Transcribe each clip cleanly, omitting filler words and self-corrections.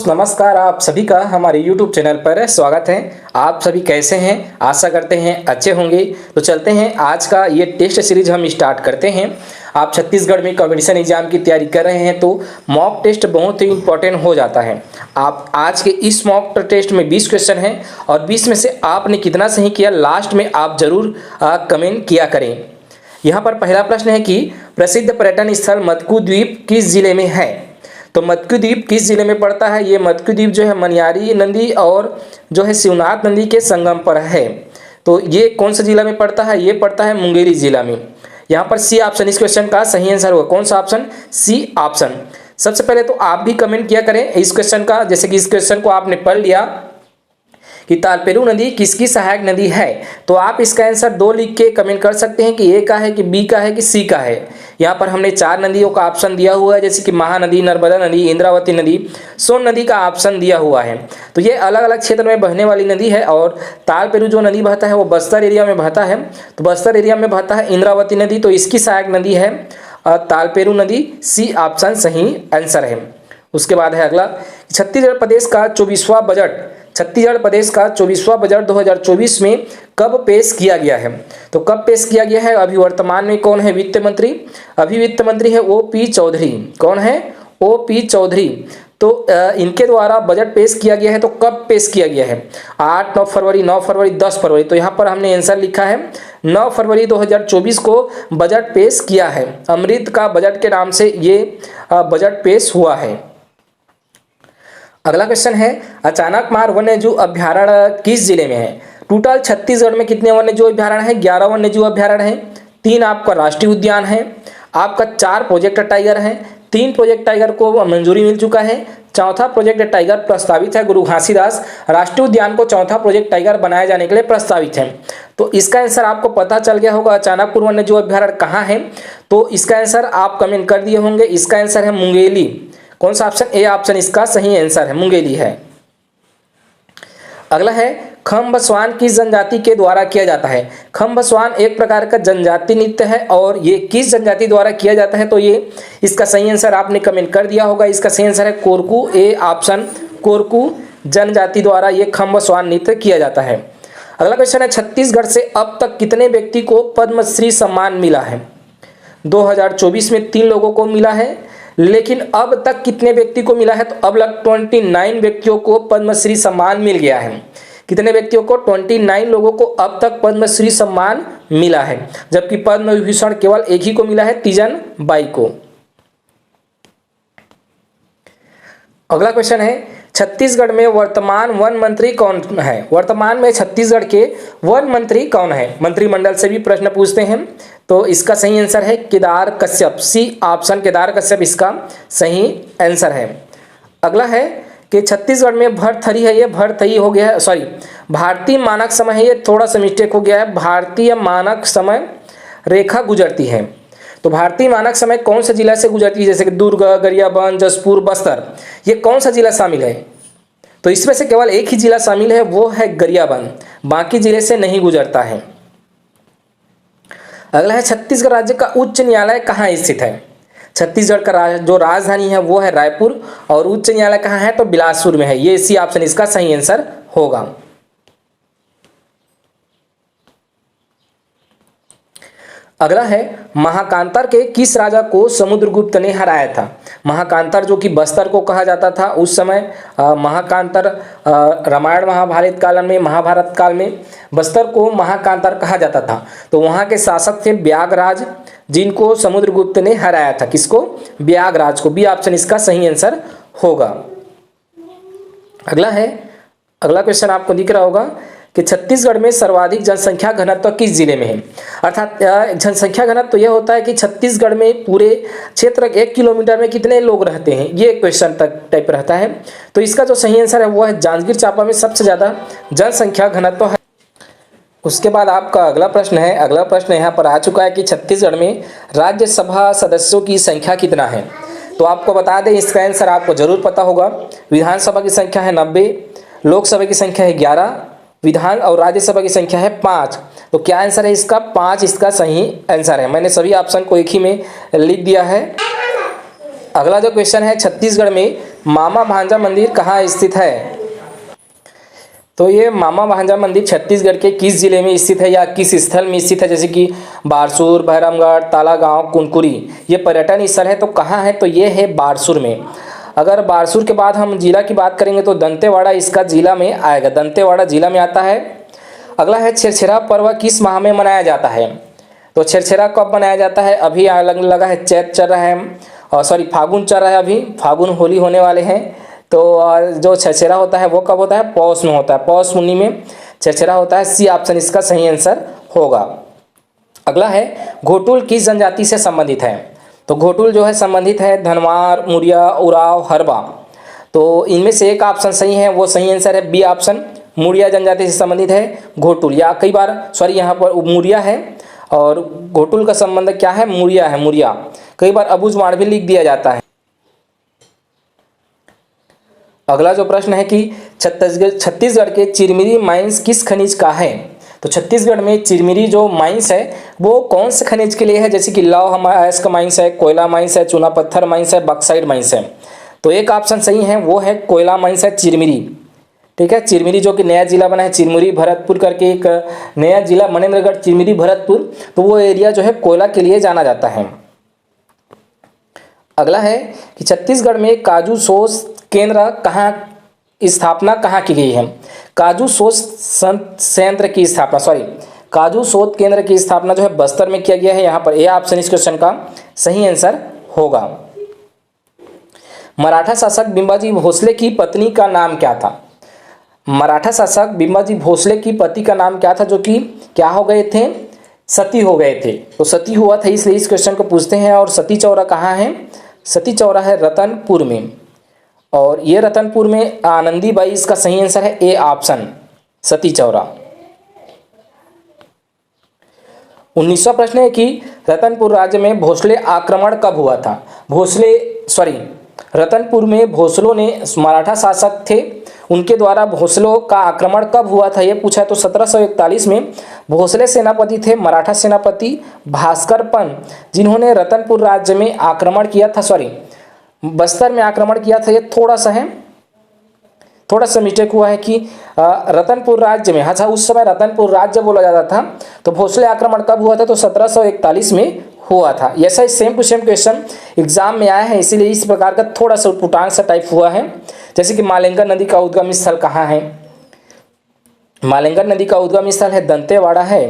नमस्कार, आप सभी का हमारे YouTube चैनल पर स्वागत है। आप सभी कैसे हैं? आशा करते हैं अच्छे होंगे। तो चलते हैं, आज का ये टेस्ट सीरीज हम स्टार्ट करते हैं। आप छत्तीसगढ़ में कॉम्पिटिशन एग्जाम की तैयारी कर रहे हैं तो मॉक टेस्ट बहुत ही इंपॉर्टेंट हो जाता है। आप आज के इस मॉक टेस्ट में 20 क्वेश्चन हैं और 20 में से आपने कितना सही किया, लास्ट में आप जरूर कमेंट किया करें। यहाँ पर पहला प्रश्न है कि प्रसिद्ध पर्यटन स्थल मत्कू द्वीप किस जिले में है? तो मत्कू द्वीप किस जिले में पड़ता है? ये मत्कू द्वीप जो है मनियारी नदी और जो है शिवनाथ नदी के संगम पर है। तो ये कौन सा जिला में पड़ता है? ये पड़ता है मुंगेली जिला में। यहाँ पर सी ऑप्शन इस क्वेश्चन का सही आंसर होगा। कौन सा ऑप्शन? C option. सबसे पहले तो आप भी कमेंट किया करें इस क्वेश्चन का, जैसे कि इस क्वेश्चन को आपने पढ़ लिया कि तालपेरू नदी किसकी सहायक नदी है, तो आप इसका आंसर 2 लिख के कमेंट कर सकते हैं कि ए का है, कि बी का है, कि सी का है। यहाँ पर हमने 4 नदियों का ऑप्शन दिया हुआ है, जैसे कि महानदी, नर्मदा नदी, इंद्रावती नदी, सोन नदी का ऑप्शन दिया हुआ है। तो ये अलग अलग क्षेत्र में बहने वाली नदी है और तालपेरू जो नदी बहता है वो बस्तर एरिया में बहता है। तो बस्तर एरिया में बहता है इंद्रावती नदी, तो इसकी सहायक नदी है तालपेरू नदी। सी ऑप्शन सही आंसर है। उसके बाद है अगला, छत्तीसगढ़ प्रदेश का 24वां बजट 2024 में कब पेश किया गया है? तो कब पेश किया गया है? अभी वर्तमान में कौन है वित्त मंत्री? अभी वित्त मंत्री है OP चौधरी। कौन है? OP चौधरी। तो इनके द्वारा बजट पेश किया गया है। तो कब पेश किया गया है? 8, 9 फरवरी, 9 फरवरी, 10 फरवरी। तो यहाँ पर हमने आंसर लिखा है 9 फरवरी 2024 को बजट पेश किया है। अमृत का बजट के नाम से ये बजट पेश हुआ है। अगला क्वेश्चन है, अचानक मार वन्यजीव अभ्यारण्य किस जिले में है? टोटल छत्तीसगढ़ में कितने वन्यजीव अभ्यारण्य हैं? 11 वन्यजीव अभ्यारण्य हैं। 3 आपका राष्ट्रीय उद्यान है। आपका 4 प्रोजेक्ट टाइगर है। 3 प्रोजेक्ट टाइगर को मंजूरी मिल चुका है। चौथा प्रोजेक्ट टाइगर प्रस्तावित है। गुरु घासीदास राष्ट्रीय उद्यान को चौथा प्रोजेक्ट टाइगर बनाए जाने के लिए प्रस्तावित है। तो इसका आंसर आपको पता चल गया होगा, अचानकपुर वन्यजीव अभ्यारण्य कहाँ है। तो इसका आंसर आप कमेंट कर दिए होंगे। इसका आंसर है मुंगेली। कौन सा ऑप्शन? ए ऑप्शन इसका सही आंसर है, मुंगेली है। अगला है, खम्बस्वान किस जनजाति के द्वारा किया जाता है? खम्बस्वान एक प्रकार का जनजाति नृत्य है और ये किस जनजाति द्वारा किया जाता है? तो ये इसका सही आंसर आपने कमेंट कर दिया होगा। इसका सही आंसर है कोरकू। ए ऑप्शन, कोरकू जनजाति द्वारा ये खम्बस्वान नृत्य किया जाता है। अगला क्वेश्चन है, छत्तीसगढ़ से अब तक कितने व्यक्ति को पद्मश्री सम्मान मिला है? 2024 में 3 लोगों को मिला है, लेकिन अब तक कितने व्यक्ति को मिला है? तो अब तक 29 व्यक्तियों को पद्मश्री सम्मान मिल गया है। कितने व्यक्तियों को? 29 लोगों को अब तक पद्मश्री सम्मान मिला है, जबकि पद्म विभूषण केवल एक ही को मिला है, तीजन बाई को। अगला क्वेश्चन है, छत्तीसगढ़ में वर्तमान वन मंत्री कौन है? वर्तमान में छत्तीसगढ़ के वन मंत्री कौन है? मंत्रिमंडल से भी प्रश्न पूछते हैं। तो इसका सही आंसर है केदार कश्यप। सी ऑप्शन, केदार कश्यप इसका सही आंसर है। अगला है कि छत्तीसगढ़ में भरथरी है, ये भरथई हो गया है, सॉरी भारतीय मानक समय है, ये थोड़ा सा मिस्टेक हो गया है। भारतीय मानक समय रेखा गुजरती है। तो भारतीय मानक समय कौन सा जिला से गुजरती है? जैसे कि दुर्ग, गरियाबंद, जशपुर, बस्तर, ये कौन सा जिला शामिल है? तो इसमें से केवल एक ही जिला शामिल है, वो है गरियाबंद। बाकी जिले से नहीं गुजरता है। अगला है, छत्तीसगढ़ राज्य का उच्च न्यायालय कहाँ स्थित है? छत्तीसगढ़ का जो राजधानी है वो है रायपुर और उच्च न्यायालय कहाँ है? तो बिलासपुर में है। ये सी ऑप्शन इसका सही आंसर होगा। अगला है, महाकांतर के किस राजा को समुद्रगुप्त ने हराया था? महाकांतर जो कि बस्तर को कहा जाता था उस समय, महाकांतर रामायण महाभारत काल में, महाभारत काल में बस्तर को महाकांतर कहा जाता था। तो वहाँ के शासक थे ब्यागराज, जिनको समुद्रगुप्त ने हराया था। किसको? ब्यागराज को। बी ऑप्शन इसका सही आंसर होगा। अगला है, अगला क्वेश्चन आपको दिख रहा होगा कि छत्तीसगढ़ में सर्वाधिक जनसंख्या घनत्व किस जिले में है? अर्थात जनसंख्या घनत्व यह होता है कि छत्तीसगढ़ में पूरे क्षेत्र 1 किलोमीटर में कितने लोग रहते हैं, ये क्वेश्चन तक टाइप रहता है। तो इसका जो सही आंसर है वो है जांजगीर चांपा में सबसे ज़्यादा जनसंख्या घनत्व है। उसके बाद आपका अगला प्रश्न है। अगला प्रश्न यहाँ पर आ चुका है कि छत्तीसगढ़ में राज्यसभा सदस्यों की संख्या कितना है? तो आपको बता दें, इसका आंसर आपको जरूर पता होगा। विधानसभा की संख्या है 90, लोकसभा की संख्या है 11, विधान और राज्यसभा की संख्या है 5। तो क्या आंसर है इसका? 5 इसका सही आंसर है। मैंने सभी ऑप्शन को एक ही में लिख दिया है। अगला जो क्वेश्चन है, छत्तीसगढ़ में मामा भांजा मंदिर कहाँ स्थित है? तो ये मामा भांजा मंदिर छत्तीसगढ़ के किस जिले में स्थित है या किस स्थल में स्थित है? जैसे कि बारसूर, भैरमगढ़, तालागांव, कुनकुरी, ये पर्यटन स्थल है तो कहाँ है? तो ये है बारसूर में। अगर बारसूर के बाद हम जिला की बात करेंगे तो दंतेवाड़ा इसका जिला में आएगा, दंतेवाड़ा जिला में आता है। अगला है छेरछेरा पर्व किस माह में मनाया जाता है? तो छेरछेरा कब मनाया जाता है? अभी लगा है चैत चल रहा है, और सॉरी फागुन चल रहा है, अभी फागुन होली होने वाले हैं। तो जो छेरछेरा होता है वो कब होता है? पौष में होता है, पौष मुनि में छेरछेरा होता है। सी ऑप्शन इसका सही आंसर होगा। अगला है घोटुल किस जनजाति से संबंधित है? तो घोटुल जो है संबंधित है धनवार, मुरिया, उराव, हरबा। तो इनमें से एक ऑप्शन सही है, वो सही आंसर है बी ऑप्शन, मुरिया जनजाति से संबंधित है घोटुल। या कई बार सॉरी यहाँ पर मुरिया है और घोटुल का संबंध क्या है? मुरिया है, मुरिया। कई बार अबूझमाड़ भी लिख दिया जाता है। अगला जो प्रश्न है कि छत्तीसगढ़ के चिरमिरी माइंस किस खनिज का है? तो छत्तीसगढ़ में चिरमिरी जो माइंस है वो कौन से खनिज के लिए है? जैसे कि लौह अयस्क माइंस है, कोयला माइंस है, चूना पत्थर माइंस है, बक्साइड माइंस है। तो एक ऑप्शन सही है, वो है कोयला माइंस है, चिरमिरी। ठीक है, चिरमिरी जो कि नया जिला बना है, चिरमिरी भरतपुर करके एक नया जिला, मनेन्द्रगढ़, चिरमिरी, भरतपुर। तो वो एरिया जो है कोयला के लिए जाना जाता है। अगला है कि छत्तीसगढ़ में काजू सोच केंद्र स्थापना कहाँ की गई है? काजू शोध संयंत्र की स्थापना, सॉरी काजू शोध केंद्र की स्थापना जो है बस्तर में किया गया है। यहाँ पर ए ऑप्शन इस क्वेश्चन का सही आंसर होगा। मराठा शासक बिंबाजी भोसले की पत्नी का नाम क्या था? मराठा शासक बिंबाजी भोसले की पति का नाम क्या था, जो कि क्या हो गए थे? सती हो गए थे। तो सती हुआ था, इसलिए इस क्वेश्चन को पूछते हैं। और सती चौरा कहाँ है? सती चौरा है रतनपुर में, और ये रतनपुर में आनंदीबाई इसका सही आंसर है ए ऑप्शन, सती चौरा। 19वां प्रश्न है कि रतनपुर राज्य में भोसले आक्रमण कब हुआ था? रतनपुर में भोसलों ने मराठा शासक थे, उनके द्वारा भोसलों का आक्रमण कब हुआ था ये पूछा। तो 1741 में भोसले सेनापति थे मराठा सेनापति भास्कर पन, जिन्होंने रतनपुर राज्य में आक्रमण किया था, बस्तर में आक्रमण किया था। ये थोड़ा सा मिस्टेक हुआ है कि रतनपुर राज्य में, अच्छा उस समय रतनपुर राज्य बोला जाता था। तो भोसले आक्रमण कब हुआ था? तो 1741 में हुआ था। ऐसा same to same question exam में आया है, इसीलिए इस प्रकार का थोड़ा सा उटपुटांग सा टाइप हुआ है। जैसे कि मालेंगर नदी का उद्गम स्थल कहाँ है? मालेंगर नदी का उद्गम स्थल है दंतेवाड़ा है,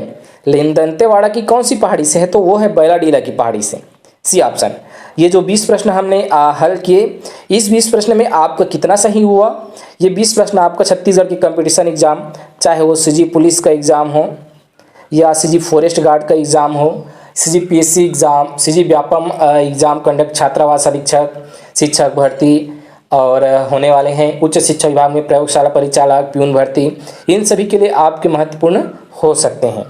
लेकिन दंतेवाड़ा की कौन सी पहाड़ी से है? तो वो है बैलाडीला की पहाड़ी से, सी ऑप्शन। ये जो 20 प्रश्न हमने हल किए, इस 20 प्रश्न में आपका कितना सही हुआ? ये 20 प्रश्न आपका छत्तीसगढ़ की कंपटीशन एग्जाम, चाहे वो सीजी पुलिस का एग्जाम हो या सीजी फॉरेस्ट गार्ड का एग्जाम हो, CG PSC exam, CG Vyapam exam conduct, छात्रावास अधीक्षक, शिक्षक भर्ती और होने वाले हैं, उच्च शिक्षा विभाग में प्रयोगशाला परिचालक, प्यून भर्ती, इन सभी के लिए आपके महत्वपूर्ण हो सकते हैं।